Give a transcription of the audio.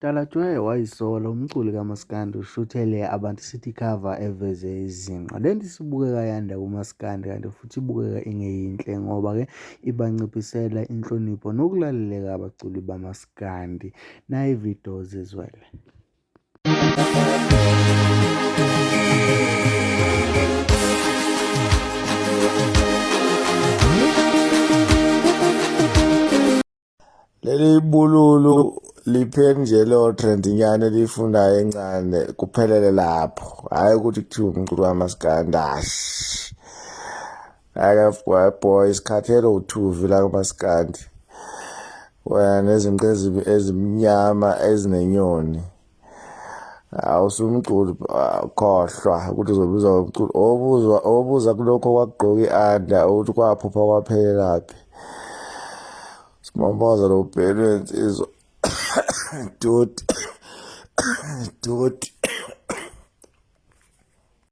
Talatjwayo wayisola umculi kaMaskandi ushuthele abantu sithi cover eveze izinqa. Le nto isibukeka yanda kuMaskandi kanti futhi ibukeka ingeyinhle ngoba-ke ibanciphisela inhlonipho nokulaleleka abaculi bamaskandi. Nayi ividiyo zizwele. Leli bululu liphenjelo trend nyane elifundayo encane kuphelele lapho, hayi ukuthi kuthiwa umculo wamaskandi boy isikhathelo uthuvi la kumaskandi wena nezinqe ezimnyama ezinenyoni. Awusumculi khohlwa ukuthi uzobiza umculo obuza kulokho kwakugqoka i-under ukuthi kwaphupha kwaphelelaphi. Simambaza lo bhelu insizwa. Doti.